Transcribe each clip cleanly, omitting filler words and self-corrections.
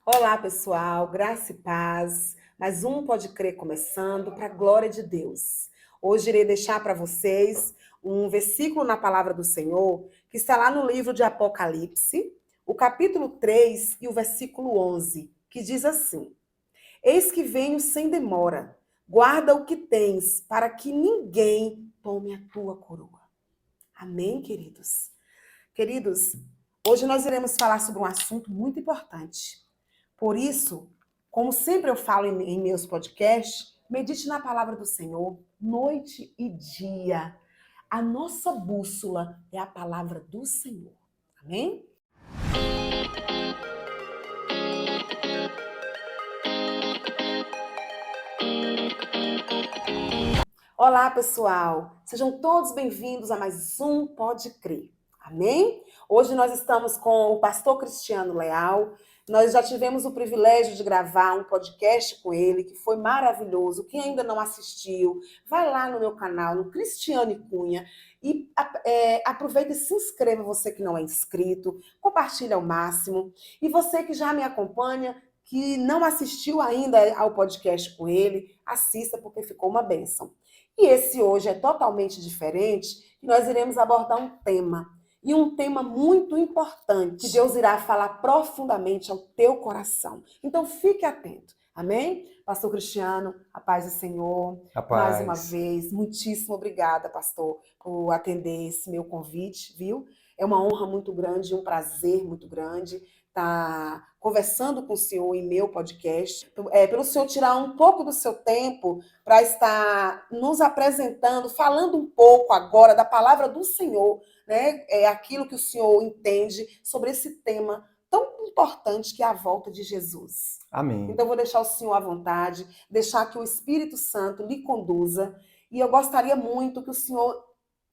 Olá, pessoal, graça e paz. Mais um Pode Crer começando, para a glória de Deus. Hoje irei deixar para vocês um versículo na palavra do Senhor, que está lá no livro de Apocalipse, o capítulo 3 e o versículo 11, que diz assim: Eis que venho sem demora, guarda o que tens, para que ninguém tome a tua coroa. Amém, queridos? Queridos, hoje nós iremos falar sobre um assunto muito importante. Por isso, como sempre eu falo em meus podcasts, medite na palavra do Senhor, noite e dia. A nossa bússola é a palavra do Senhor. Amém? Olá, pessoal. Sejam todos bem-vindos a mais um Pode Crer. Amém? Hoje nós estamos com o pastor Cristiano Leal. Nós já tivemos o privilégio de gravar um podcast com ele, que foi maravilhoso. Quem ainda não assistiu, vai lá no meu canal, no Cristiane Cunha, e aproveita e se inscreva, você que não é inscrito, compartilha ao máximo. E você que já me acompanha, que não assistiu ainda ao podcast com ele, assista, porque ficou uma bênção. E esse hoje é totalmente diferente, e nós iremos abordar um tema. E um tema muito importante, que Deus irá falar profundamente ao teu coração. Então fique atento. Amém? Pastor Cristiano, a paz do Senhor. Mais uma Rapaz, vez, muitíssimo obrigada, pastor, por atender esse meu convite, viu? É uma honra muito grande, um prazer muito grande estar conversando com o senhor em meu podcast. Pelo senhor tirar um pouco do seu tempo para estar nos apresentando, falando um pouco agora da palavra do Senhor, né? É aquilo que o Senhor entende sobre esse tema tão importante que é a volta de Jesus. amém. Então, eu vou deixar o Senhor à vontade, deixar que o Espírito Santo lhe conduza, e eu gostaria muito que o Senhor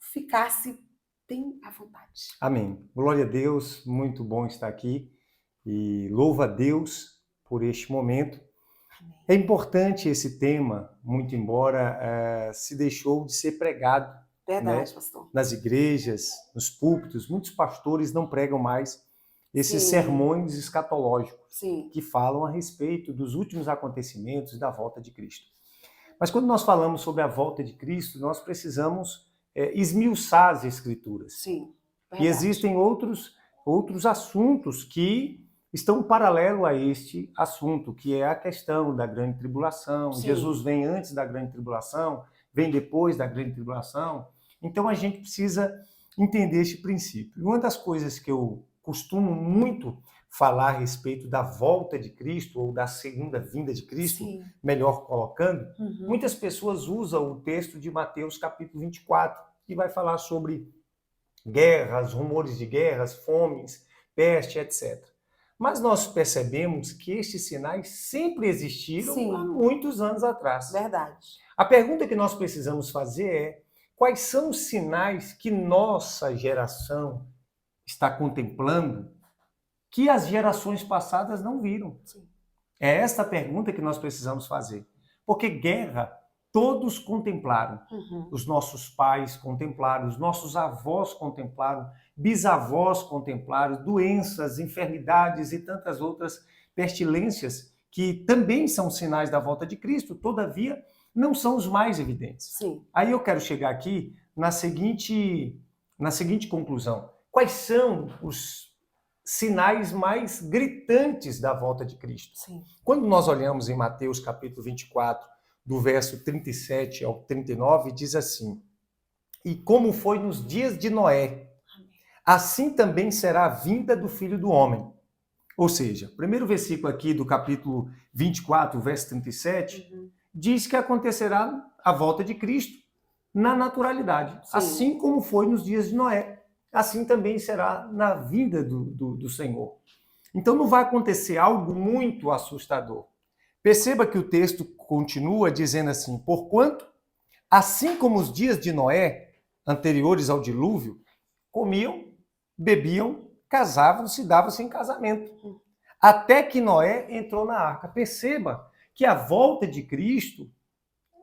ficasse bem à vontade. Amém. Glória a Deus, muito bom estar aqui e louva a Deus por este momento. É importante esse tema, muito embora se deixou de ser pregado, Verdade, né, pastor. nas igrejas, nos púlpitos. Muitos pastores não pregam mais esses Sim, sermões escatológicos sim, que falam a respeito dos últimos acontecimentos da volta de Cristo. Mas quando nós falamos sobre a volta de Cristo, nós precisamos esmiuçar as Escrituras. sim, E verdade. existem outros assuntos que estão paralelo a este assunto, que é a questão da grande tribulação. Jesus Sim, vem antes da grande tribulação, vem depois da grande tribulação. Então a gente precisa entender este princípio. E uma das coisas que eu costumo muito falar a respeito da volta de Cristo, ou da segunda vinda de Cristo, sim. melhor colocando, Uhum. muitas pessoas usam o texto de Mateus capítulo 24, que vai falar sobre guerras, rumores de guerras, fomes, peste, etc. Mas nós percebemos que estes sinais sempre existiram há Sim, muitos anos atrás. verdade. A pergunta que nós precisamos fazer é: quais são os sinais que nossa geração está contemplando que as gerações passadas não viram? Sim. É esta a pergunta que nós precisamos fazer. Porque guerra, todos contemplaram. Uhum. Os nossos pais contemplaram, os nossos avós contemplaram, bisavós contemplaram, doenças, enfermidades e tantas outras pestilências que também são sinais da volta de Cristo, todavia não são os mais evidentes. Sim, Aí eu quero chegar aqui na seguinte conclusão. Quais são os sinais mais gritantes da volta de Cristo? sim. Quando nós olhamos em Mateus capítulo 24, do verso 37 ao 39, diz assim: E como foi nos dias de Noé, assim também será a vinda do Filho do Homem. Ou seja, o primeiro versículo aqui do capítulo 24, verso 37, Uhum. diz que acontecerá a volta de Cristo na naturalidade. Sim, Assim como foi nos dias de Noé, assim também será na vinda do Senhor. Então não vai acontecer algo muito assustador. Perceba que o texto continua dizendo assim: porquanto, assim como os dias de Noé, anteriores ao dilúvio, comiam, bebiam, casavam-se e davam-se em casamento. Até que Noé entrou na arca. Perceba que a volta de Cristo,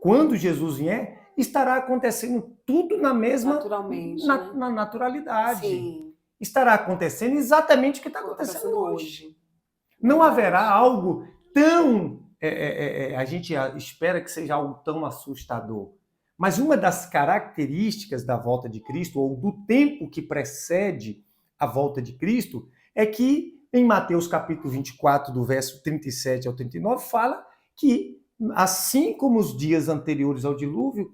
quando Jesus vier, estará acontecendo tudo na mesma naturalmente, né? na naturalidade. Sim, Estará acontecendo exatamente o que está como está acontecendo acontecendo hoje. hoje. Não haverá algo tão... a gente espera que seja algo tão assustador. Mas uma das características da volta de Cristo, ou do tempo que precede a volta de Cristo, é que em Mateus capítulo 24, do verso 37 ao 39, fala que, assim como os dias anteriores ao dilúvio,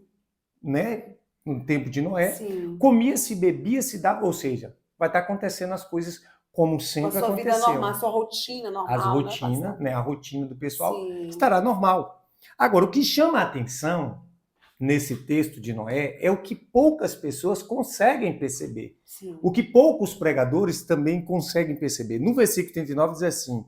né, no tempo de Noé, Sim. comia-se, bebia-se, dava, ou seja, vai estar acontecendo as coisas como A sempre sua vida aconteceu. normal, a sua rotina normal, As né, rotinas, pastor? né, a rotina do pessoal Sim. estará normal. Agora, o que chama a atenção nesse texto de Noé é o que poucas pessoas conseguem perceber. Sim. O que poucos pregadores também conseguem perceber. No versículo 39 diz assim,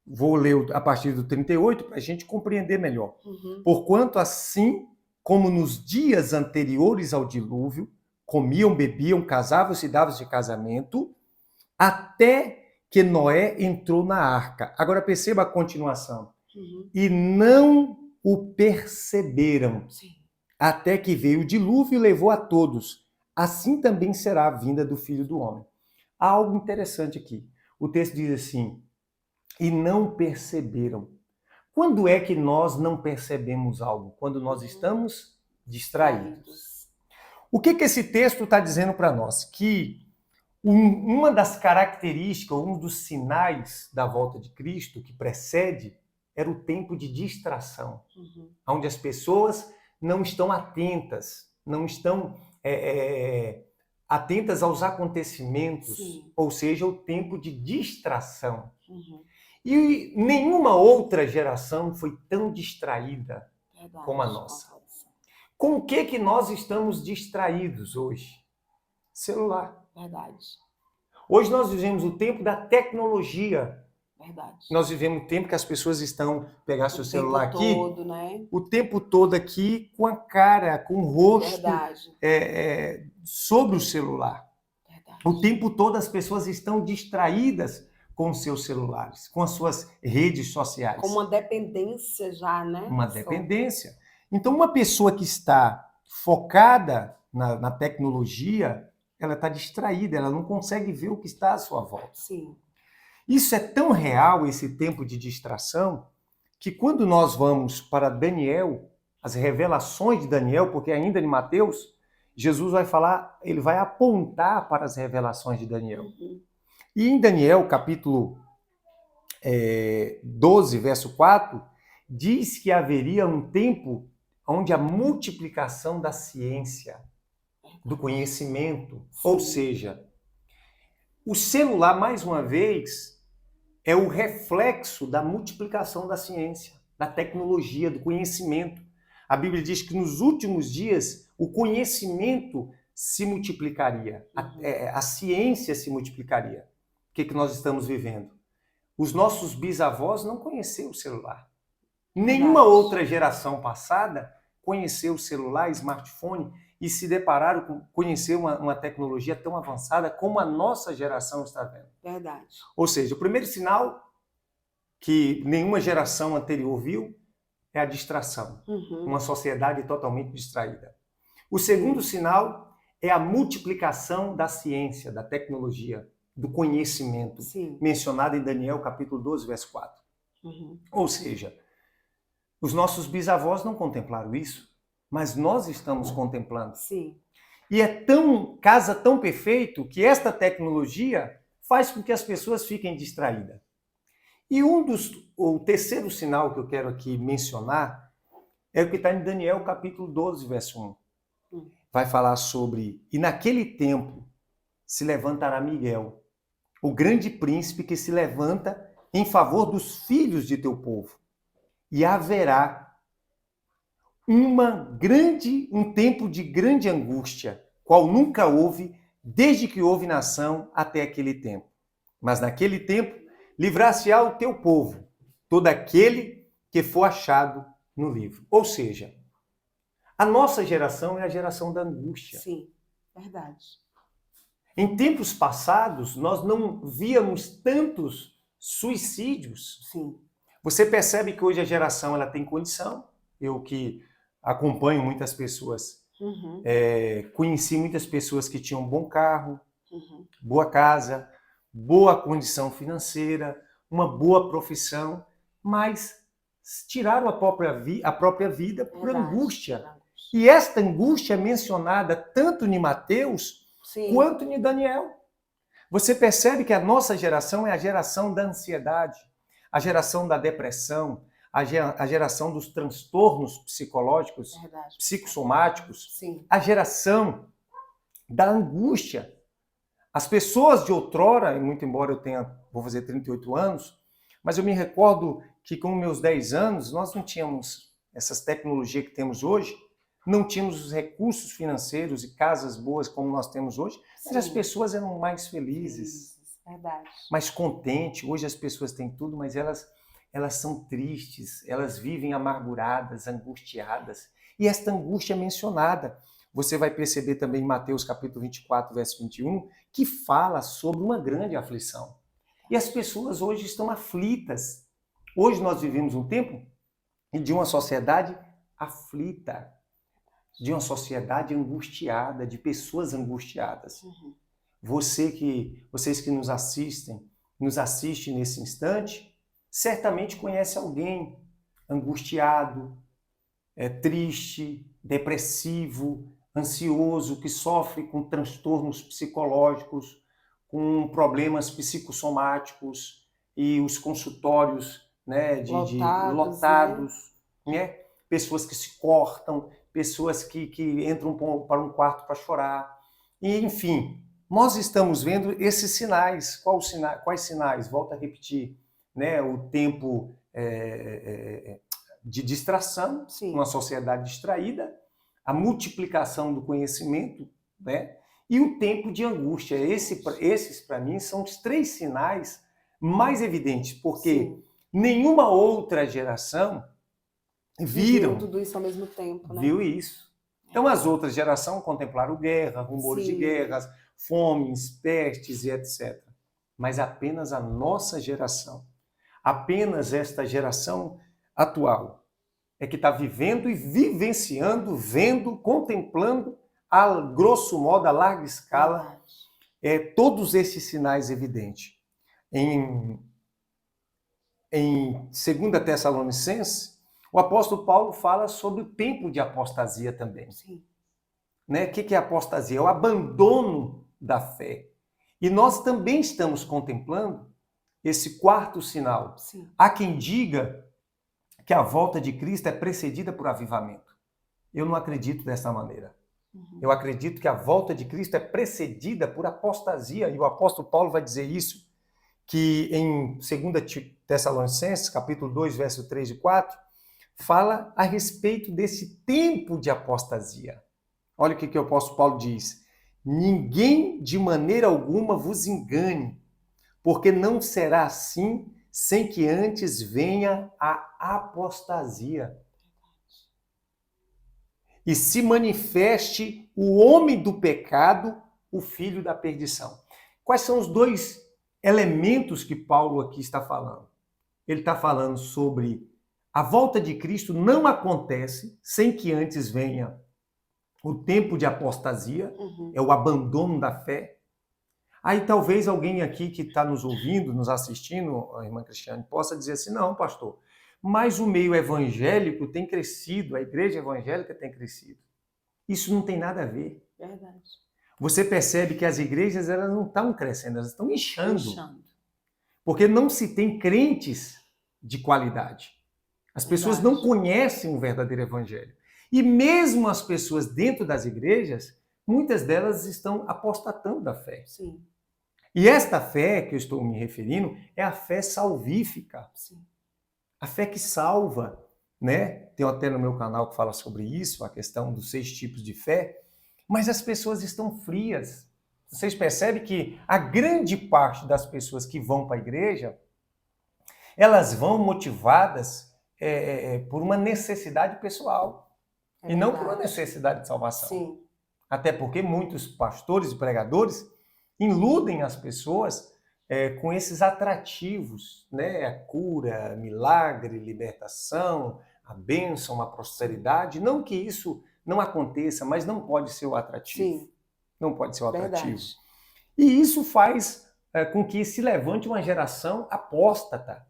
vou ler a partir do 38 para a gente compreender melhor. Uhum. Porquanto assim como nos dias anteriores ao dilúvio, comiam, bebiam, casavam-se e davam-se de casamento, até que Noé entrou na arca. Agora perceba a continuação. Uhum. E não o perceberam, Sim. até que veio o dilúvio e levou a todos. Assim também será a vinda do Filho do Homem. Há algo interessante aqui. O texto diz assim, e não perceberam. Quando é que nós não percebemos algo? Quando nós estamos distraídos. O que esse texto está dizendo para nós? Que uma das características, um dos sinais da volta de Cristo que precede, era o tempo de distração, onde as pessoas não estão atentas, não estão atentas aos acontecimentos, Sim. ou seja, o tempo de distração. Uhum. E nenhuma outra geração foi tão distraída Verdade. como a nossa. Com o que nós estamos distraídos hoje? Celular. Verdade. Hoje nós vivemos o tempo da tecnologia. Verdade. Nós vivemos o tempo que as pessoas estão pegar seu celular aqui, todo, né? o tempo todo aqui com a cara, com o rosto Verdade. sobre o celular. Verdade. O tempo todo as pessoas estão distraídas com os seus celulares, com as suas redes sociais. Como uma dependência já, né? Uma dependência. Então, uma pessoa que está focada na tecnologia, ela está distraída, ela não consegue ver o que está à sua volta. Sim. Isso é tão real, esse tempo de distração, que quando nós vamos para Daniel, as revelações de Daniel, porque ainda em Mateus, Jesus vai falar, ele vai apontar para as revelações de Daniel. Uhum. E em Daniel, capítulo 12, verso 4, diz que haveria um tempo onde a multiplicação da ciência, do conhecimento, ou seja, o celular, mais uma vez, é o reflexo da multiplicação da ciência, da tecnologia, do conhecimento. A Bíblia diz que nos últimos dias o conhecimento se multiplicaria, a ciência se multiplicaria. O que nós estamos vivendo? Os nossos bisavós não conheciam o celular. Nenhuma outra geração passada conheceu o celular, smartphone, e se depararam com conhecer uma tecnologia tão avançada como a nossa geração está vendo. Verdade. Ou seja, o primeiro sinal que nenhuma geração anterior viu é a distração. Uhum. Uma sociedade totalmente distraída. O segundo sinal é a multiplicação da ciência, da tecnologia, do conhecimento, mencionado em Daniel, capítulo 12, verso 4. Uhum. Ou seja, os nossos bisavós não contemplaram isso, mas nós estamos contemplando. Sim. E casa tão perfeito que esta tecnologia faz com que as pessoas fiquem distraídas. E o terceiro sinal que eu quero aqui mencionar é o que está em Daniel, capítulo 12, verso 1. Vai falar sobre, e naquele tempo se levantará Miguel, o grande príncipe que se levanta em favor dos filhos de teu povo. E haverá um tempo de grande angústia, qual nunca houve, desde que houve nação até aquele tempo. Mas naquele tempo, livrar-se-á o teu povo, todo aquele que for achado no livro. Ou seja, a nossa geração é a geração da angústia. Sim, verdade. Em tempos passados, nós não víamos tantos suicídios. Sim. Você percebe que hoje a geração ela tem condição. Eu que acompanho muitas pessoas, conheci muitas pessoas que tinham um bom carro, boa casa, boa condição financeira, uma boa profissão, mas tiraram a própria vida por angústia. E esta angústia é mencionada tanto em Mateus quanto em Daniel. Você percebe que a nossa geração é a geração da ansiedade, a geração da depressão, a geração dos transtornos psicológicos, psicossomáticos, a geração da angústia. As pessoas de outrora, e muito embora vou fazer 38 anos, mas eu me recordo que com meus 10 anos, nós não tínhamos essas tecnologias que temos hoje, não tínhamos os recursos financeiros e casas boas como nós temos hoje, mas as pessoas eram mais felizes, mais contentes. Hoje as pessoas têm tudo, mas elas são tristes, elas vivem amarguradas, angustiadas. E esta angústia é mencionada. Você vai perceber também em Mateus capítulo 24, verso 21, que fala sobre uma grande aflição. E as pessoas hoje estão aflitas. Hoje nós vivemos um tempo de uma sociedade aflita, de uma sociedade angustiada, de pessoas angustiadas. Vocês que nos assistem nesse instante, certamente conhece alguém angustiado, triste, depressivo, ansioso, que sofre com transtornos psicológicos, com problemas psicossomáticos e os consultórios, né, lotados, né? Pessoas que se cortam, pessoas que entram para um quarto para chorar. E, enfim, nós estamos vendo esses sinais. Quais sinais? Volto a repetir, né? O tempo de distração, uma sociedade distraída, a multiplicação do conhecimento, né? E o tempo de angústia. Esses, para mim, são os 3 sinais mais evidentes, porque nenhuma outra geração viram tudo isso ao mesmo tempo, né? Viu isso. Então, as outras gerações contemplaram guerra, rumores de guerras, fomes, pestes e etc. Mas apenas a nossa geração, apenas esta geração atual, é que está vivendo e vivenciando, vendo, contemplando, a grosso modo, a larga escala, todos esses sinais evidentes. Em 2 Tessalonicenses, o apóstolo Paulo fala sobre o tempo de apostasia também. Né? O que é apostasia? É o abandono da fé. E nós também estamos contemplando esse 4º sinal. Há quem diga que a volta de Cristo é precedida por avivamento. Eu não acredito dessa maneira. Eu acredito que a volta de Cristo é precedida por apostasia. E o apóstolo Paulo vai dizer isso, que em 2 Tessalonicenses, capítulo 2, verso 3 e 4, fala a respeito desse tempo de apostasia. Olha o que o apóstolo Paulo diz. Ninguém de maneira alguma vos engane, porque não será assim sem que antes venha a apostasia e se manifeste o homem do pecado, o filho da perdição. Quais são os 2 elementos que Paulo aqui está falando? Ele está falando sobre a volta de Cristo não acontece sem que antes venha o tempo de apostasia, é o abandono da fé. Aí talvez alguém aqui que está nos ouvindo, nos assistindo, a irmã Cristiane, possa dizer assim, não, pastor, mas o meio evangélico tem crescido, a igreja evangélica tem crescido. Isso não tem nada a ver. Verdade. Você percebe que as igrejas elas não estão crescendo, elas estão inchando. Porque não se tem crentes de qualidade. As pessoas não conhecem o verdadeiro evangelho. E mesmo as pessoas dentro das igrejas, muitas delas estão apostatando da fé. E esta fé que eu estou me referindo é a fé salvífica. A fé que salva, né? Tem até no meu canal que fala sobre isso, a questão dos 6 tipos de fé. Mas as pessoas estão frias. Vocês percebem que a grande parte das pessoas que vão para a igreja, elas vão motivadas por uma necessidade pessoal e não por uma necessidade de salvação. Até porque muitos pastores e pregadores iludem as pessoas com esses atrativos, né? A cura, milagre, libertação, a bênção, a prosperidade. Não que isso não aconteça, mas não pode ser o atrativo. Não pode ser o atrativo. E isso faz com que se levante uma geração apóstata.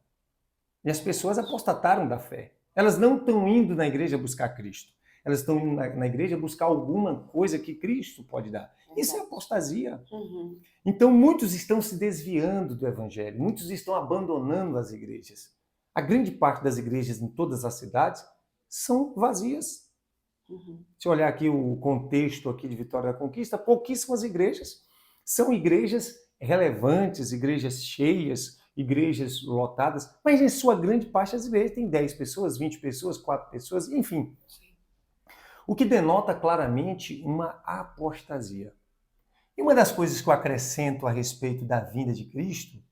E as pessoas apostataram da fé. Elas não estão indo na igreja buscar Cristo. Elas estão indo na igreja buscar alguma coisa que Cristo pode dar. Isso é apostasia. Uhum. Então, muitos estão se desviando do evangelho. Muitos estão abandonando as igrejas. A grande parte das igrejas em todas as cidades são vazias. Uhum. Se olhar aqui o contexto aqui de Vitória da Conquista, pouquíssimas igrejas. São igrejas relevantes, igrejas cheias, igrejas lotadas, mas em sua grande parte as igrejas têm 10 pessoas, 20 pessoas, 4 pessoas, enfim. O que denota claramente uma apostasia. E uma das coisas que eu acrescento a respeito da vinda de Cristo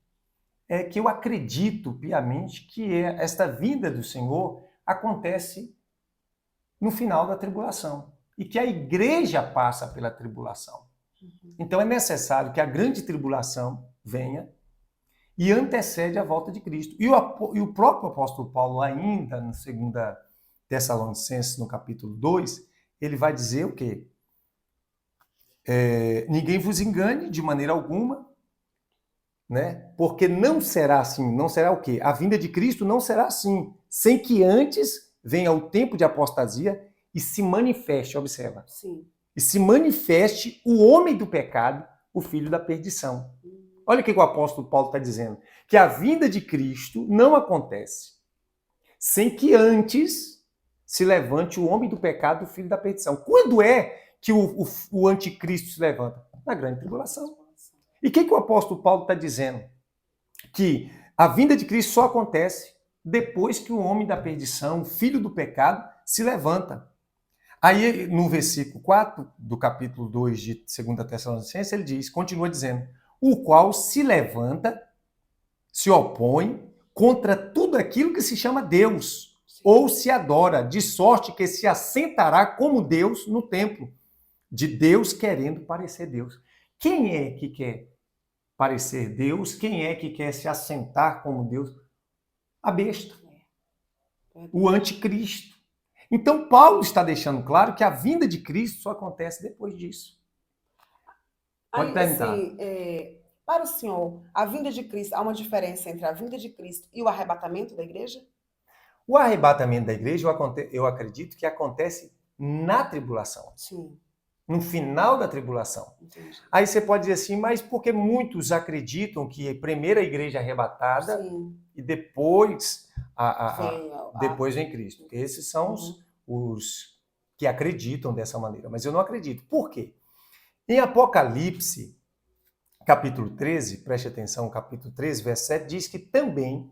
é que eu acredito piamente que esta vinda do Senhor acontece no final da tribulação e que a igreja passa pela tribulação. Então é necessário que a grande tribulação venha e antecede a volta de Cristo. E o próprio apóstolo Paulo, ainda na 2 Tessalonicenses, no capítulo 2, ele vai dizer o quê? Ninguém vos engane de maneira alguma, né? Porque não será assim, não será o quê? A vinda de Cristo não será assim, sem que antes venha o tempo de apostasia e se manifeste, observa, Sim. e se manifeste o homem do pecado, o filho da perdição. Olha o que o apóstolo Paulo está dizendo, que a vinda de Cristo não acontece sem que antes se levante o homem do pecado, o filho da perdição. Quando é que o anticristo se levanta? Na grande tribulação. E o que o apóstolo Paulo está dizendo? Que a vinda de Cristo só acontece depois que o homem da perdição, o filho do pecado, se levanta. Aí, no versículo 4 do capítulo 2 de 2 Tessalonicenses, ele diz, continua dizendo, o qual se levanta, se opõe contra tudo aquilo que se chama Deus, ou se adora, de sorte que se assentará como Deus no templo, de Deus querendo parecer Deus. Quem é que quer parecer Deus? Quem é que quer se assentar como Deus? A besta. O anticristo. Então, Paulo está deixando claro que a vinda de Cristo só acontece depois disso. Pode perguntar. Assim, para o senhor, a vinda de Cristo, há uma diferença entre a vinda de Cristo e o arrebatamento da igreja? O arrebatamento da igreja, eu acredito que acontece na tribulação. Sim. No final da tribulação. Entendi. Aí você pode dizer assim, mas porque muitos acreditam que primeiro a igreja é arrebatada, Sim. e depois Vem depois vem Cristo. Esses são os que acreditam dessa maneira. Mas eu não acredito. Por quê? Em Apocalipse, capítulo 13, preste atenção, capítulo 13, verso 7, diz que também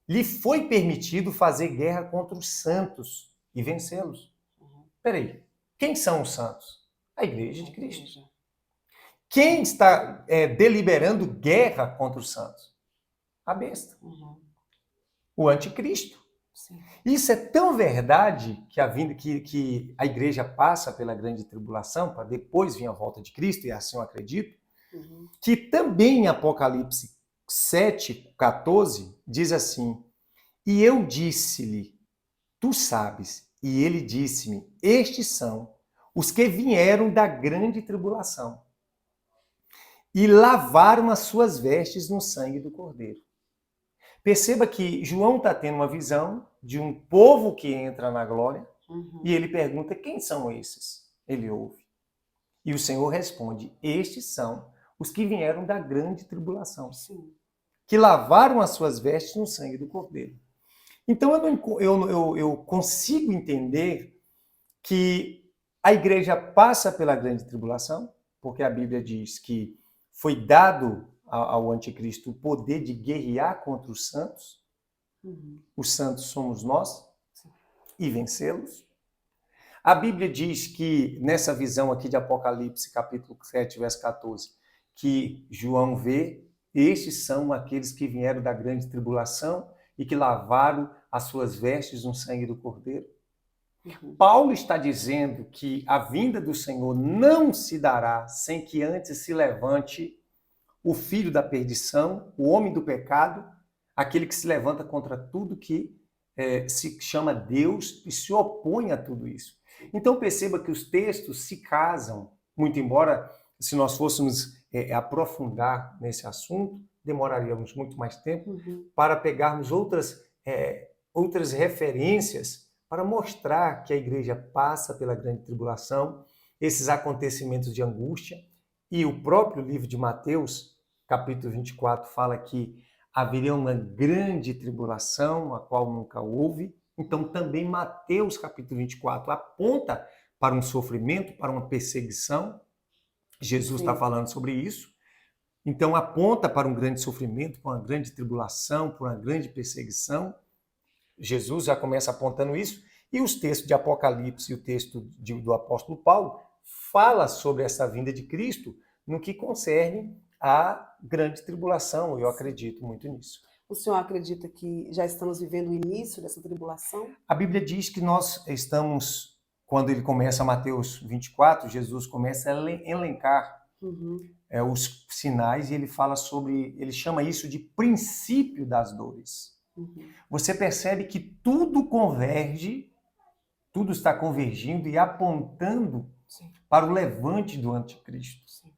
lhe foi permitido fazer guerra contra os santos e vencê-los. Peraí, quem são os santos? A igreja de Cristo. Quem está deliberando guerra contra os santos? A besta. O anticristo. Sim. Isso é tão verdade que que a igreja passa pela grande tribulação para depois vir a volta de Cristo, e assim eu acredito, que também em Apocalipse 7:14 diz assim, e eu disse-lhe, tu sabes, e ele disse-me, estes são os que vieram da grande tribulação e lavaram as suas vestes no sangue do Cordeiro. Perceba que João está tendo uma visão de um povo que entra na glória e ele pergunta, quem são esses? Ele ouve. E o Senhor responde, estes são os que vieram da grande tribulação, que lavaram as suas vestes no sangue do Cordeiro. Então eu consigo entender que a igreja passa pela grande tribulação, porque a Bíblia diz que foi dado ao anticristo o poder de guerrear contra os santos. Os santos somos nós, e vencê-los. A Bíblia diz que, nessa visão aqui de Apocalipse, capítulo 7, verso 14, que João vê, estes são aqueles que vieram da grande tribulação e que lavaram as suas vestes no sangue do Cordeiro. Paulo está dizendo que a vinda do Senhor não se dará sem que antes se levante o filho da perdição, o homem do pecado, aquele que se levanta contra tudo que se chama Deus e se opõe a tudo isso. Então perceba que os textos se casam, muito embora se nós fôssemos aprofundar nesse assunto, demoraríamos muito mais tempo Uhum. para pegarmos outras referências para mostrar que a igreja passa pela grande tribulação, esses acontecimentos de angústia, e o próprio livro de Mateus, capítulo 24, fala que haveria uma grande tribulação, a qual nunca houve. Então, também Mateus, capítulo 24, aponta para um sofrimento, para uma perseguição. Jesus está Sim. falando sobre isso. Então, aponta para um grande sofrimento, para uma grande tribulação, para uma grande perseguição. Jesus já começa apontando isso. E os textos de Apocalipse e o texto do apóstolo Paulo fala sobre essa vinda de Cristo no que concerne à grande tribulação. Eu acredito muito nisso. O senhor acredita que já estamos vivendo o início dessa tribulação? A Bíblia diz que nós estamos, quando ele começa Mateus 24, Jesus começa a elencar Uhum. os sinais e ele fala ele chama isso de princípio das dores. Uhum. Você percebe que tudo converge, tudo está convergindo e apontando Sim. para o levante do anticristo. Sim.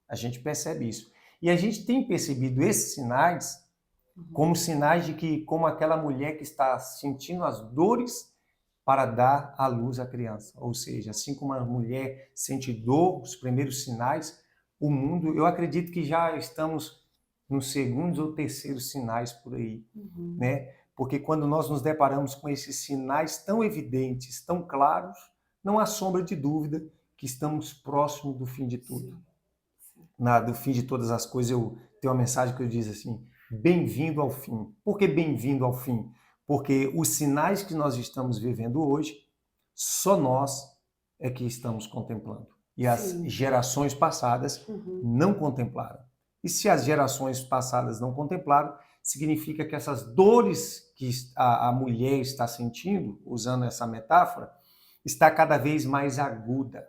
A gente percebe isso. E a gente tem percebido esses sinais Uhum. como sinais de que, como aquela mulher que está sentindo as dores para dar à luz a criança. Ou seja, assim como a mulher sente dor, os primeiros sinais, o mundo, eu acredito que já estamos nos segundos ou terceiros sinais por aí, Uhum. né? Porque quando nós nos deparamos com esses sinais tão evidentes, tão claros, não há sombra de dúvida que estamos próximos do fim de tudo. Sim. Do fim de todas as coisas, eu tenho uma mensagem que eu diz assim: bem-vindo ao fim. Por que bem-vindo ao fim? Porque os sinais que nós estamos vivendo hoje, só nós é que estamos contemplando. E as Sim. gerações passadas Uhum. não contemplaram. E se as gerações passadas não contemplaram, significa que essas dores que a mulher está sentindo, usando essa metáfora, está cada vez mais aguda,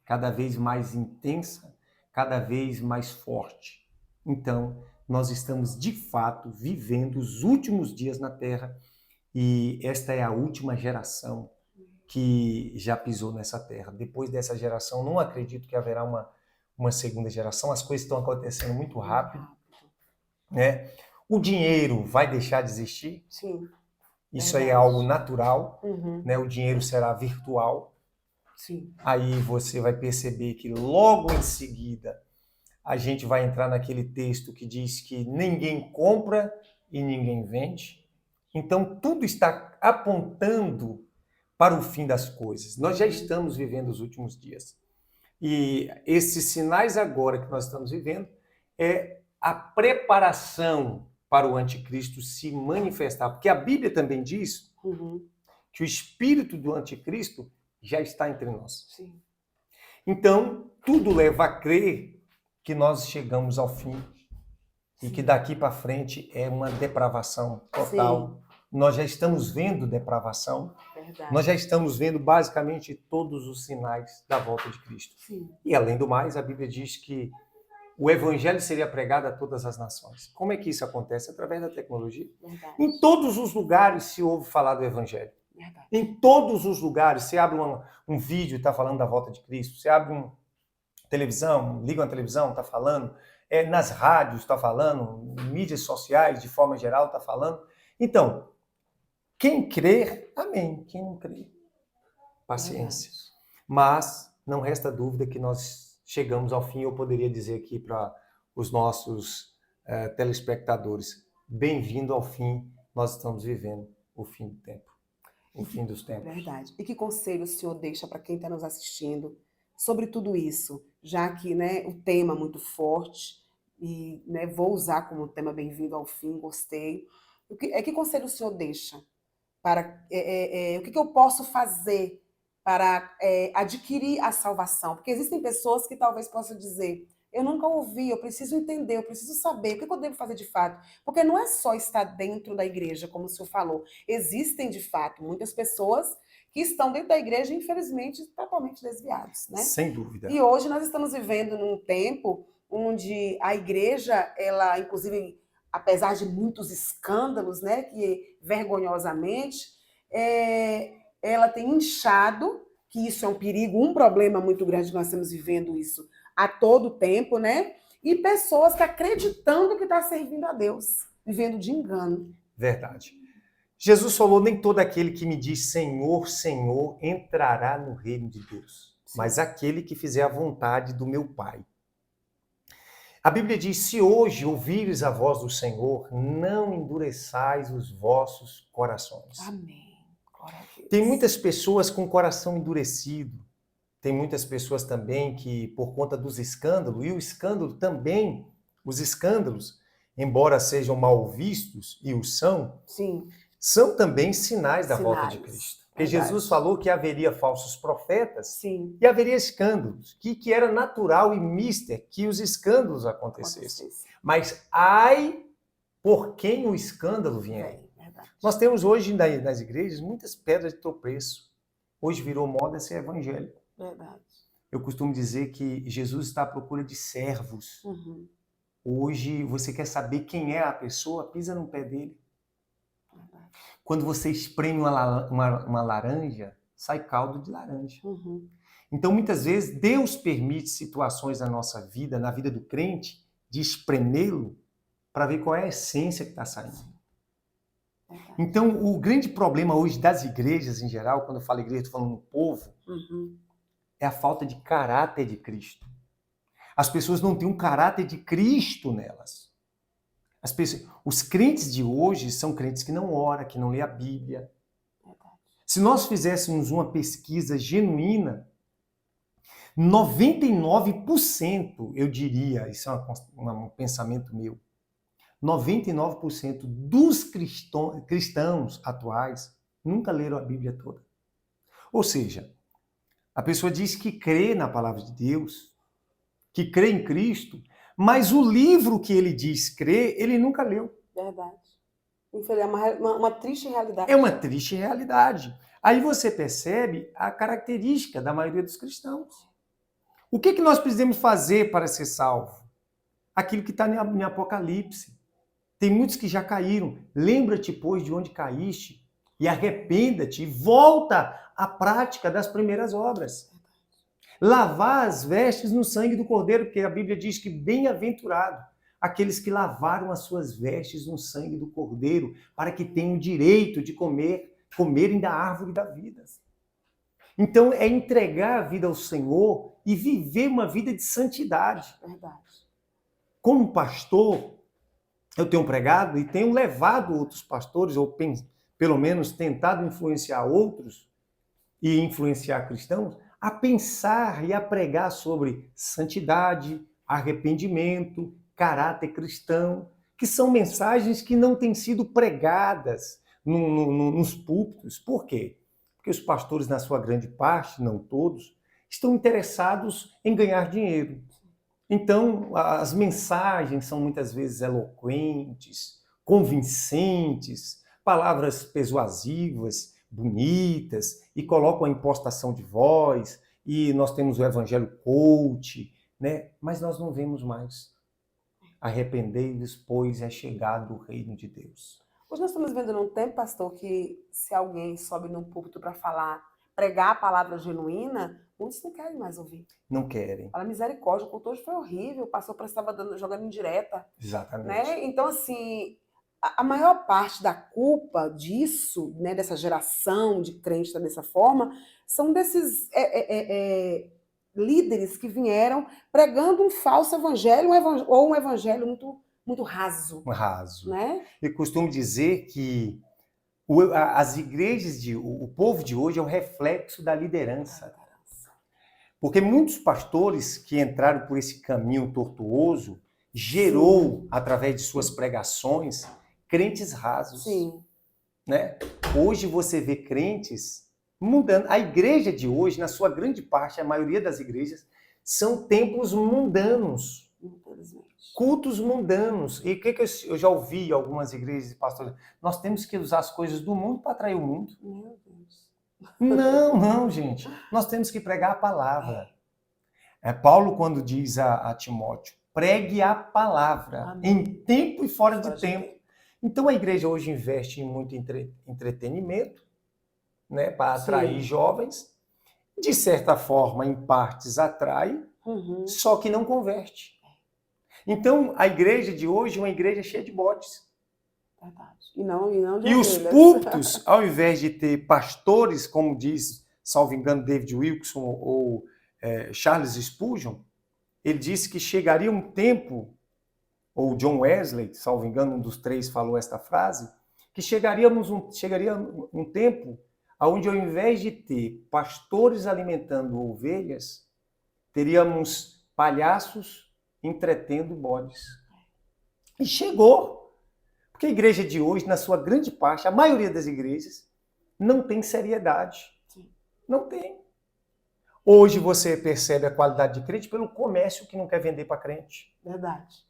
cada vez mais intensa, cada vez mais forte. Então, nós estamos de fato vivendo os últimos dias na Terra e esta é a última geração que já pisou nessa terra. Depois dessa geração, não acredito que haverá uma segunda geração. As coisas estão acontecendo muito rápido, né? O dinheiro vai deixar de existir. Sim. Isso aí é Verdade. algo natural, Uhum. né? O dinheiro será virtual. Sim. Aí você vai perceber que logo em seguida a gente vai entrar naquele texto que diz que ninguém compra e ninguém vende. Então tudo está apontando para o fim das coisas. Nós já estamos vivendo os últimos dias. E esses sinais agora que nós estamos vivendo é a preparação para o anticristo se manifestar. Porque a Bíblia também diz Uhum. que o espírito do anticristo já está entre nós. Sim. Então, tudo leva a crer que nós chegamos ao fim e que daqui para frente é uma depravação total. Sim. Nós já estamos vendo depravação. Verdade. Nós já estamos vendo basicamente todos os sinais da volta de Cristo. Sim. E além do mais, a Bíblia diz que o evangelho seria pregado a todas as nações. Como é que isso acontece? Através da tecnologia. Verdade. Em todos os lugares se ouve falar do evangelho. Verdade. Em todos os lugares, você abre um vídeo, está falando da volta de Cristo. Você abre uma televisão, liga uma televisão, está falando. Nas rádios está falando, em mídias sociais, de forma geral, está falando. Então, quem crer, amém. Quem não crer, paciência. Verdade. Mas não resta dúvida que nós chegamos ao fim. Eu poderia dizer aqui para os nossos telespectadores, bem-vindo ao fim. Nós estamos vivendo o fim do tempo. O fim dos tempos. Verdade. E que conselho o senhor deixa para quem está nos assistindo sobre tudo isso? Já que, né, o tema é muito forte e, né, vou usar como tema bem-vindo ao fim, gostei. Que conselho o senhor deixa para o que eu posso fazer para adquirir a salvação? Porque existem pessoas que talvez possam dizer: eu nunca ouvi, eu preciso entender, eu preciso saber, o que eu devo fazer de fato? Porque não é só estar dentro da igreja, como o senhor falou. Existem, de fato, muitas pessoas que estão dentro da igreja, infelizmente, totalmente desviados, né? Sem dúvida. E hoje nós estamos vivendo num tempo onde a igreja, ela, inclusive, apesar de muitos escândalos, né, que vergonhosamente, ela tem inchado, que isso é um perigo, um problema muito grande que nós estamos vivendo isso a todo tempo, né? E pessoas que acreditando que está servindo a Deus, vivendo de engano. Verdade. Jesus falou, nem todo aquele que me diz Senhor, Senhor, entrará no reino de Deus, mas aquele que fizer a vontade do meu Pai. A Bíblia diz, se hoje ouvires a voz do Senhor, não endureçais os vossos corações. Amém. Glória a Deus. Tem muitas pessoas com o coração endurecido. Tem muitas pessoas também que, por conta dos escândalos, e o escândalo também, os escândalos, embora sejam mal vistos, e o são também sinais da volta de Cristo. Porque Jesus falou que haveria falsos profetas e haveria escândalos, que era natural e mister que os escândalos acontecessem. Mas ai por quem o escândalo vier. Nós temos hoje nas igrejas muitas pedras de tropeço. Hoje virou moda ser evangélico. Verdade. Eu costumo dizer que Jesus está à procura de servos. Hoje você quer saber quem é a pessoa, pisa no pé dele. Quando você espreme uma laranja, sai caldo de laranja. Então, muitas vezes, Deus permite situações na nossa vida, na vida do crente, de espremê-lo para ver qual é a essência que está saindo. Então, o grande problema hoje das igrejas, em geral, quando eu falo igreja, estou falando no povo, é a falta de caráter de Cristo. As pessoas não têm um caráter de Cristo nelas. Os crentes de hoje são crentes que não oram, que não lê a Bíblia. Se nós fizéssemos uma pesquisa genuína, 99%, eu diria, isso é um pensamento meu, 99% dos cristãos atuais nunca leram a Bíblia toda. Ou seja, a pessoa diz que crê na palavra de Deus, que crê em Cristo, mas o livro que ele diz crer, ele nunca leu. Verdade. Infelizmente, é uma triste realidade. É uma triste realidade. Aí você percebe a característica da maioria dos cristãos. O que nós precisamos fazer para ser salvo? Aquilo que está em Apocalipse. Tem muitos que já caíram. Lembra-te, pois, de onde caíste e arrependa-te e volta à prática das primeiras obras. Lavar as vestes no sangue do Cordeiro, porque a Bíblia diz que bem-aventurado aqueles que lavaram as suas vestes no sangue do Cordeiro, para que tenham o direito de comerem da árvore da vida. Então, é entregar a vida ao Senhor e viver uma vida de santidade. Verdade. Como pastor, eu tenho pregado e tenho levado outros pastores, ou pelo menos tentado influenciar outros e influenciar cristãos, a pensar e a pregar sobre santidade, arrependimento, caráter cristão, que são mensagens que não têm sido pregadas nos púlpitos. Por quê? Porque os pastores, na sua grande parte, não todos, estão interessados em ganhar dinheiro. Então, as mensagens são muitas vezes eloquentes, convincentes, palavras persuasivas, bonitas, e colocam a impostação de voz, e nós temos o evangelho coach, né? Mas nós não vemos mais. Arrependei-vos, pois é chegado o reino de Deus. Hoje nós estamos vendo num tempo, pastor, que se alguém sobe num púlpito para pregar a palavra genuína, muitos não querem mais ouvir. Não querem. Fala, misericórdia, o culto hoje foi horrível, o pastor estava jogando indireta. Exatamente. Né? Então, assim, a maior parte da culpa disso, né, dessa geração de crentes dessa forma, são desses líderes que vieram pregando um falso evangelho, ou um evangelho muito raso. Raso. Né? Eu costumo dizer que as igrejas, o povo de hoje é o reflexo da liderança. Porque muitos pastores que entraram por esse caminho tortuoso gerou, através de suas pregações, crentes rasos. Sim. Né? Hoje você vê crentes mudando. A igreja de hoje, na sua grande parte, a maioria das igrejas, são templos mundanos. Cultos mundanos. E o que eu já ouvi algumas igrejas e pastores? Nós temos que usar as coisas do mundo para atrair o mundo. Meu Deus. Não, gente. Nós temos que pregar a palavra. Paulo, quando diz a Timóteo, pregue a palavra. Amém. Em tempo e fora de tempo. Então a igreja hoje investe em muito entretenimento, né, para atrair jovens. De certa forma, em partes atrai, só que não converte. Então, a igreja de hoje é uma igreja cheia de bodes. Verdade. E não de E os ovelhas. púlpitos, ao invés de ter pastores, como diz, salvo engano, David Wilkerson ou Charles Spurgeon, ele disse que chegaria um tempo, ou John Wesley, salvo engano, um dos três falou esta frase, que chegaria um tempo onde, ao invés de ter pastores alimentando ovelhas, teríamos palhaços entretendo bodes. E chegou. Porque a igreja de hoje, na sua grande parte, a maioria das igrejas, não tem seriedade. Não tem. Hoje você percebe a qualidade de crente pelo comércio que não quer vender para crente. Verdade.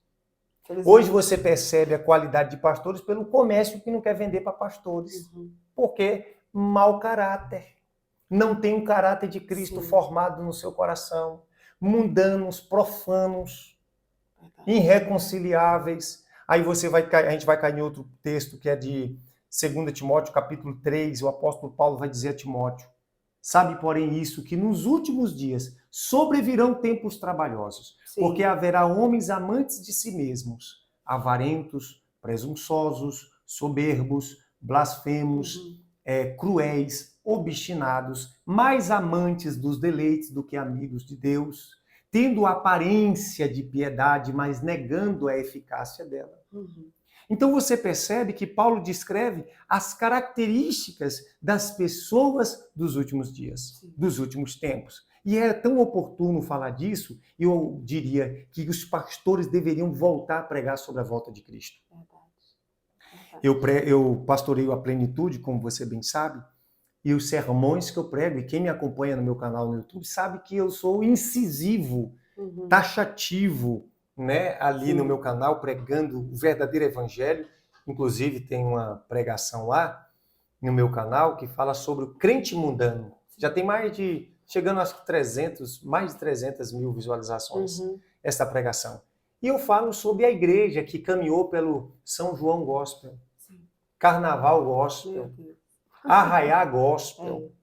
Hoje você percebe a qualidade de pastores pelo comércio que não quer vender para pastores. Uhum. Porque mau caráter. Não tem um caráter de Cristo Sim. formado no seu coração. Mundanos, profanos, Verdade. irreconciliáveis. Aí a gente vai cair em outro texto que é de 2 Timóteo, capítulo 3, o apóstolo Paulo vai dizer a Timóteo: sabe, porém, isso, que nos últimos dias sobrevirão tempos trabalhosos, Sim. porque haverá homens amantes de si mesmos, avarentos, presunçosos, soberbos, blasfemos, cruéis, obstinados, mais amantes dos deleites do que amigos de Deus, tendo aparência de piedade, mas negando a eficácia dela. Uhum. Então você percebe que Paulo descreve as características das pessoas dos últimos dias, Sim. dos últimos tempos. E é tão oportuno falar disso, eu diria que os pastores deveriam voltar a pregar sobre a volta de Cristo. Verdade. Eu pastoreio a plenitude, como você bem sabe, e os sermões que eu prego, e quem me acompanha no meu canal no YouTube sabe que eu sou incisivo, taxativo, né, ali Sim. no meu canal, pregando o verdadeiro evangelho. Inclusive tem uma pregação lá no meu canal que fala sobre o crente mundano. Já tem chegando acho que mais de 300 mil visualizações essa pregação. E eu falo sobre a igreja que caminhou pelo São João Gospel, Carnaval Gospel, Arraiá Gospel.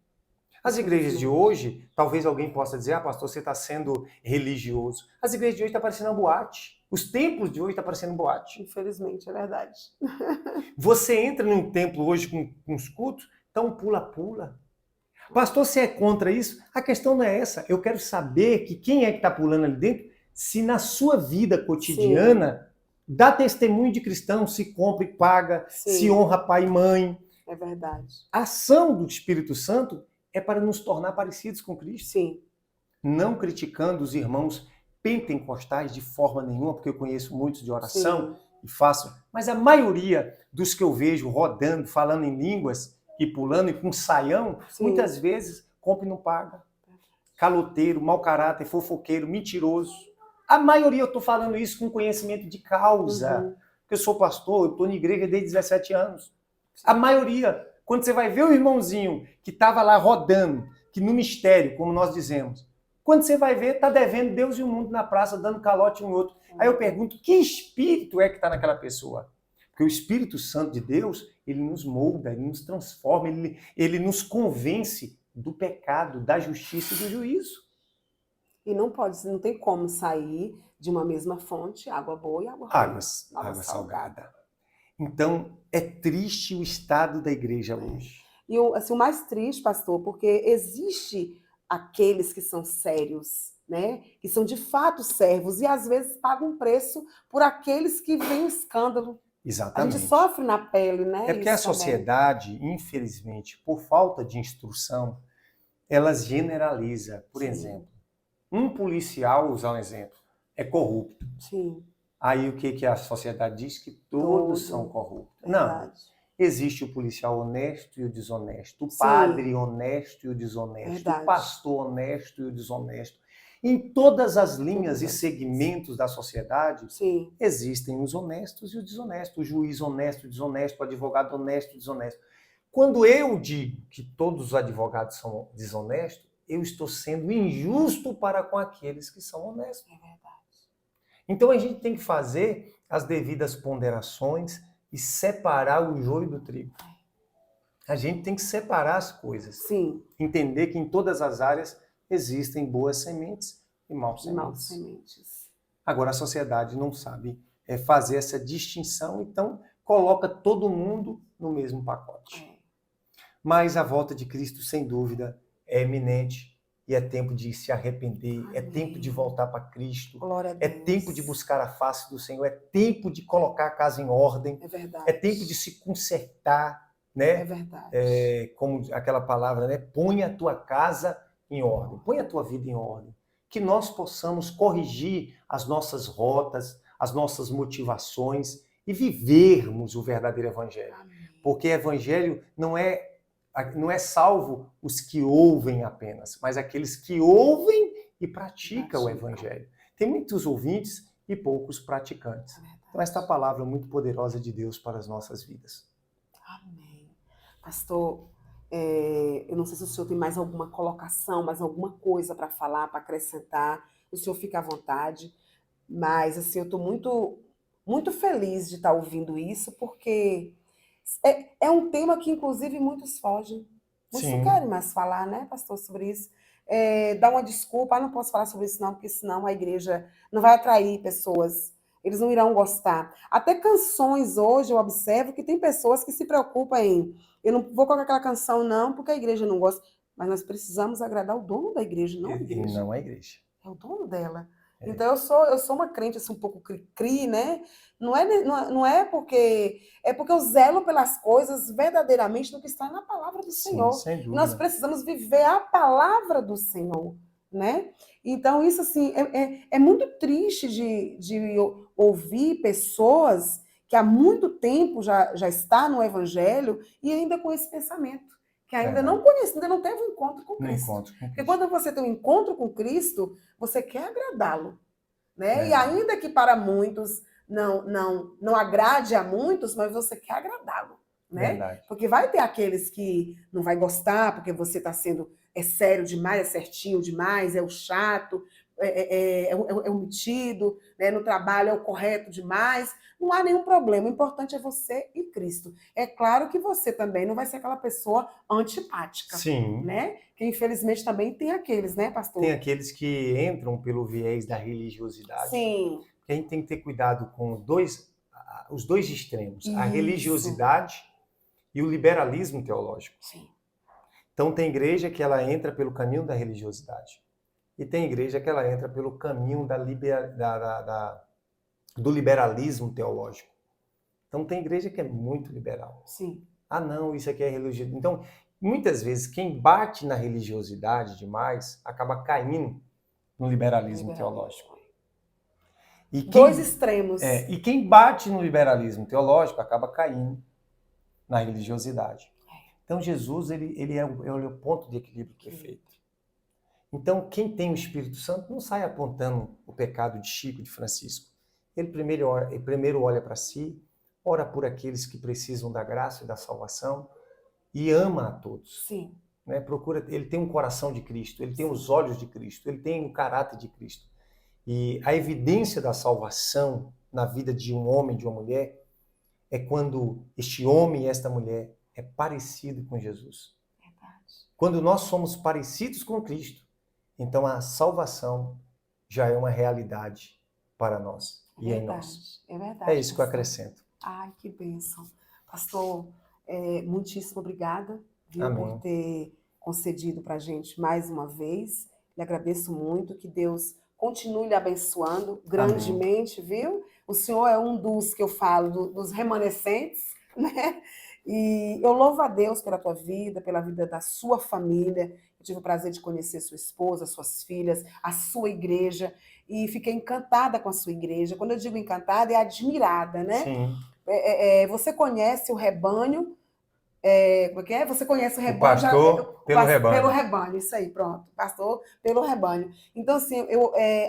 As igrejas de hoje, talvez alguém possa dizer: pastor, você está sendo religioso. As igrejas de hoje estão parecendo uma boate. Os templos de hoje estão parecendo boate. Infelizmente, é verdade. Você entra num templo hoje com os cultos, então pula-pula. Pastor, você é contra isso? A questão não é essa. Eu quero saber que quem é que está pulando ali dentro, se na sua vida cotidiana dá testemunho de cristão, se compra e paga, se honra pai e mãe. É verdade. A ação do Espírito Santo é para nos tornar parecidos com Cristo. Sim. Não criticando os irmãos pentecostais de forma nenhuma, porque eu conheço muitos de oração e faço, mas a maioria dos que eu vejo rodando, falando em línguas e pulando e com saião, muitas vezes compra e não paga. Caloteiro, mau caráter, fofoqueiro, mentiroso. A maioria, eu estou falando isso com conhecimento de causa. Porque eu sou pastor, eu estou na igreja desde 17 anos. A maioria, quando você vai ver o irmãozinho que estava lá rodando, que no mistério, como nós dizemos, quando você vai ver, está devendo Deus e o mundo na praça, dando calote um outro. Aí eu pergunto, que espírito é que está naquela pessoa? Porque o Espírito Santo de Deus, ele nos molda, ele nos transforma, ele nos convence do pecado, da justiça e do juízo. E não tem como sair de uma mesma fonte, água boa e água ruim. Água salgada. Então, é triste o estado da igreja hoje. E assim, o mais triste, pastor, porque existe aqueles que são sérios, né? Que são de fato servos e às vezes pagam um preço por aqueles que veem o escândalo. Exatamente. A gente sofre na pele, né? É porque a sociedade, infelizmente, por falta de instrução, ela generaliza. Por exemplo, um policial, usar um exemplo, é corrupto. Sim. Aí o que a sociedade diz? Que todos são corruptos. Não. Existe o policial honesto e o desonesto, o padre honesto e o desonesto, o pastor honesto e o desonesto. Em todas as linhas e segmentos da sociedade, existem os honestos e os desonestos, o juiz honesto e desonesto, o advogado honesto e desonesto. Quando eu digo que todos os advogados são desonestos, eu estou sendo injusto para com aqueles que são honestos. É verdade. Então a gente tem que fazer as devidas ponderações e separar o joio do trigo. A gente tem que separar as coisas. Sim. Entender que em todas as áreas existem boas sementes e maus sementes. Agora, a sociedade não sabe fazer essa distinção, então coloca todo mundo no mesmo pacote. Mas a volta de Cristo, sem dúvida, é iminente e é tempo de se arrepender, Amém. É tempo de voltar para Cristo, Glória a é Deus. tempo de buscar a face do Senhor, é tempo de colocar a casa em ordem, É verdade. é tempo de se consertar, né? É verdade. Como aquela palavra, né? Põe a tua casa em ordem, põe a tua vida em ordem. Que nós possamos corrigir as nossas rotas, as nossas motivações e vivermos o verdadeiro evangelho. Amém. Porque evangelho não é salvo os que ouvem apenas, mas aqueles que ouvem e praticam o evangelho. Tem muitos ouvintes e poucos praticantes. Então esta palavra é muito poderosa de Deus para as nossas vidas. Amém. Pastor, eu não sei se o senhor tem mais alguma colocação, mais alguma coisa para falar, para acrescentar. O senhor fica à vontade. Mas, assim, eu estou muito, muito feliz de estar ouvindo isso, porque é um tema que, inclusive, muitos fogem. Muitos não Sim. querem mais falar, né, pastor, sobre isso. Dá uma desculpa, não posso falar sobre isso não, porque senão a igreja não vai atrair pessoas. Eles não irão gostar. Até canções hoje eu observo que tem pessoas que se preocupam em eu não vou colocar aquela canção não, porque a igreja não gosta. Mas nós precisamos agradar o dono da igreja, não a igreja. E não a igreja. É o dono dela. Então eu sou uma crente assim, um pouco cri-cri, né? Não é porque é porque eu zelo pelas coisas verdadeiramente do que está na palavra do Senhor. Sim, sem dúvida. Nós precisamos viver a palavra do Senhor, né? Então isso assim é muito triste de ouvir pessoas que há muito tempo já está no Evangelho e ainda com esse pensamento, que ainda não conhece, ainda não teve um encontro com Cristo. Porque quando você tem um encontro com Cristo, você quer agradá-lo, né? E ainda que para muitos não agrade a muitos, mas você quer agradá-lo, né? Verdade. Porque vai ter aqueles que não vai gostar, porque você está sendo sério demais, é certinho demais, é o chato, é o metido, né? No trabalho é o correto demais. Não há nenhum problema. O importante é você e Cristo. É claro que você também não vai ser aquela pessoa antipática. Sim. Né? Que infelizmente também tem aqueles, né, pastor? Tem aqueles que entram pelo viés da religiosidade. Sim. Porque a gente tem que ter cuidado com os dois extremos, Isso. A religiosidade e o liberalismo teológico. Sim. Então tem igreja que ela entra pelo caminho da religiosidade. E tem igreja que ela entra pelo caminho do liberalismo teológico. Então tem igreja que é muito liberal. Sim. Ah, não, isso aqui é religiosidade. Então, muitas vezes, quem bate na religiosidade demais acaba caindo no liberalismo teológico. E dois extremos. E quem bate no liberalismo teológico acaba caindo na religiosidade. Então, Jesus ele é o ponto de equilíbrio perfeito. Então, quem tem o Espírito Santo não sai apontando o pecado de Chico, de Francisco. Ele primeiro olha para si, ora por aqueles que precisam da graça e da salvação e ama a todos. Sim. Né? Ele tem um coração de Cristo, ele tem os olhos de Cristo, ele tem o caráter de Cristo. E a evidência da salvação na vida de um homem, de uma mulher, é quando este homem e esta mulher é parecido com Jesus. Verdade. Quando nós somos parecidos com Cristo, então a salvação já é uma realidade para nós e em nós. É verdade. É isso que eu acrescento. Ai, que bênção. Pastor, muitíssimo obrigada, viu, Amém. por ter concedido para a gente mais uma vez. Lhe agradeço muito, que Deus continue lhe abençoando grandemente, Amém. Viu? O senhor é um dos que eu falo, dos remanescentes, né? E eu louvo a Deus pela tua vida, pela vida da sua família. Eu tive o prazer de conhecer sua esposa, suas filhas, a sua igreja, e fiquei encantada com a sua igreja. Quando eu digo encantada, é admirada, né? Sim. Você conhece o rebanho, como é que é? Você conhece o rebanho. O pastor pelo rebanho. Pelo rebanho, isso aí, pronto. Pastor pelo rebanho. Então, assim,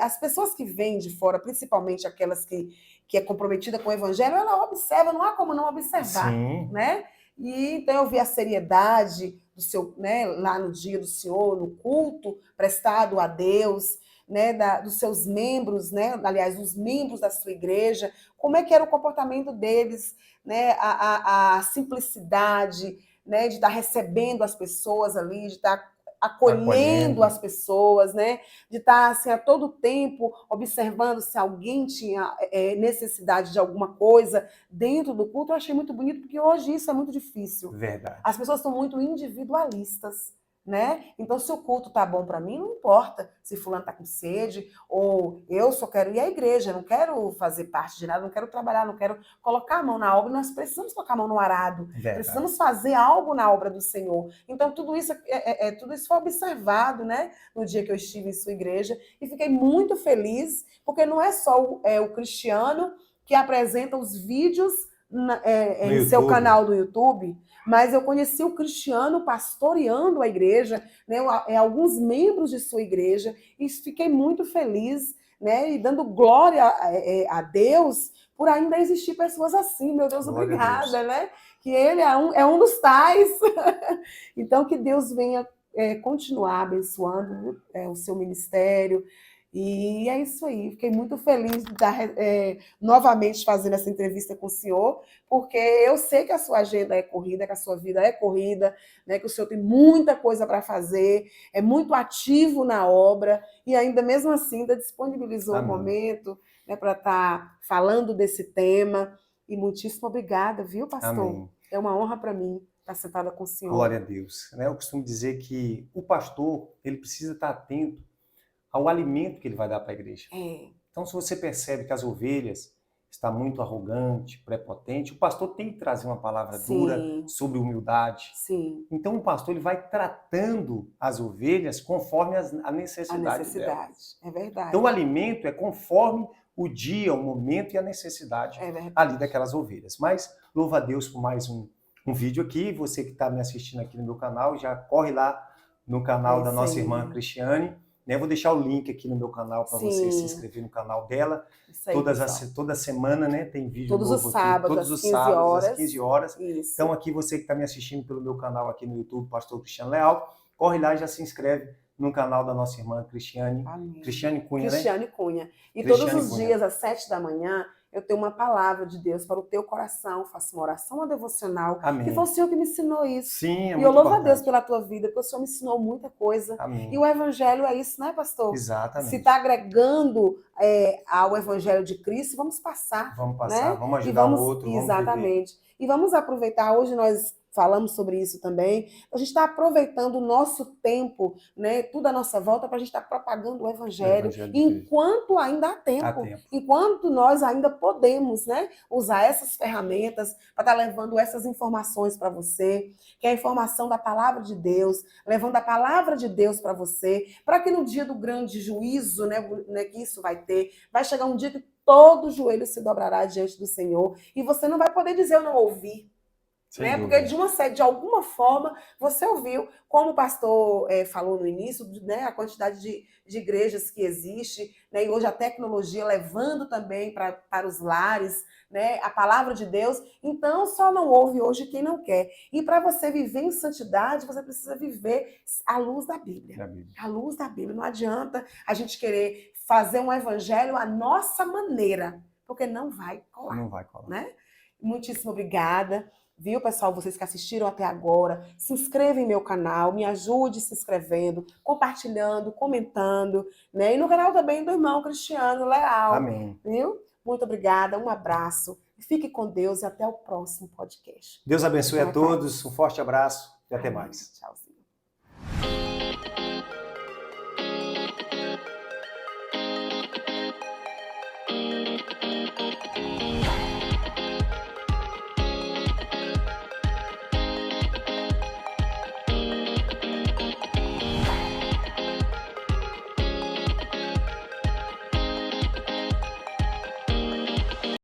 as pessoas que vêm de fora, principalmente aquelas que é comprometida com o evangelho, ela observa, não há como não observar. Sim. Né? E então eu vi a seriedade do seu, né, lá no dia do Senhor, no culto prestado a Deus, né, dos seus membros, né, aliás, os membros da sua igreja, como é que era o comportamento deles, né, a simplicidade, né, de estar recebendo as pessoas ali, de estar acolhendo as pessoas, né? De estar assim, a todo tempo observando se alguém tinha necessidade de alguma coisa dentro do culto. Eu achei muito bonito, porque hoje isso é muito difícil. Verdade. As pessoas estão muito individualistas, né? Então, se o culto tá bom para mim, não importa se fulano tá com sede, ou eu só quero ir à igreja, não quero fazer parte de nada, não quero trabalhar, não quero colocar a mão na obra. Nós precisamos colocar a mão no arado, Verdade. precisamos fazer algo na obra do Senhor. Então, tudo isso foi observado, né? No dia que eu estive em sua igreja, e fiquei muito feliz, porque não é só o Cristiano que apresenta os vídeos em seu canal do YouTube, mas eu conheci o Cristiano pastoreando a igreja, né, alguns membros de sua igreja, e fiquei muito feliz, né, e dando glória a Deus por ainda existir pessoas assim. Meu Deus, Glória obrigada, né? Que ele é um dos tais. Então, que Deus venha continuar abençoando o seu ministério. E é isso aí. Fiquei muito feliz de estar novamente fazendo essa entrevista com o senhor, porque eu sei que a sua agenda é corrida, que a sua vida é corrida, né, que o senhor tem muita coisa para fazer, é muito ativo na obra, e ainda mesmo assim ainda disponibilizou um momento, né, para estar falando desse tema. E muitíssimo obrigada, viu, pastor? Amém. É uma honra para mim estar sentada com o senhor. Glória a Deus. Eu costumo dizer que o pastor, ele precisa estar atento ao alimento que ele vai dar para a igreja. Então, se você percebe que as ovelhas estão muito arrogante, prepotente, o pastor tem que trazer uma palavra dura sobre humildade. Sim. Então, o pastor ele vai tratando as ovelhas conforme a necessidade delas. É verdade. Então, o alimento é conforme o dia, o momento e a necessidade ali daquelas ovelhas. Mas, louva a Deus por mais um vídeo aqui. Você que está me assistindo aqui no meu canal, já corre lá no canal da nossa irmã Cristiane. Eu vou deixar o link aqui no meu canal para você se inscrever no canal dela. Aí, toda semana, né, tem vídeo todos novo os sábados, aqui. Todos os sábados, às 15 horas. Isso. Então, aqui você que está me assistindo pelo meu canal aqui no YouTube, Pastor Cristiano Leal, corre lá e já se inscreve no canal da nossa irmã Cristiane. Amém. Cristiane Cunha, Cristiane Cunha. E Cristiane todos os Cunha. dias, às 7 da manhã, eu tenho uma palavra de Deus para o teu coração. Faço uma oração, uma devocional. Amém. Que foi o Senhor que me ensinou isso. Sim, e eu louvo a Deus pela tua vida, porque o Senhor me ensinou muita coisa. Amém. E o Evangelho é isso, né, pastor? Exatamente. Se está agregando ao Evangelho de Cristo, vamos passar. Vamos passar, né? vamos ajudar o outro. Exatamente. E vamos aproveitar, hoje nós falamos sobre isso também, a gente está aproveitando o nosso tempo, né, tudo à nossa volta, para a gente estar propagando o Evangelho, enquanto ainda há tempo, enquanto nós ainda podemos, né, usar essas ferramentas para estar levando essas informações para você, que é a informação da palavra de Deus, levando a palavra de Deus para você, para que no dia do grande juízo, né, que isso vai ter, vai chegar um dia que todo joelho se dobrará diante do Senhor, e você não vai poder dizer eu não ouvi. Né? Porque de alguma forma você ouviu, como o pastor falou no início, né, a quantidade de igrejas que existe, né, e hoje a tecnologia levando também para os lares, né, a palavra de Deus. Então só não ouve hoje quem não quer. E para você viver em santidade, você precisa viver à luz da Bíblia. À luz da Bíblia. Não adianta a gente querer fazer um evangelho à nossa maneira, porque não vai colar. Não vai colar. Né? Muitíssimo obrigada. Viu, pessoal, vocês que assistiram até agora, se inscreva em meu canal, me ajude se inscrevendo, compartilhando, comentando, né? E no canal também do irmão Cristiano Leal. Amém. Viu? Muito obrigada, um abraço, fique com Deus e até o próximo podcast. Deus abençoe a todos, um forte abraço e até mais. Tchau.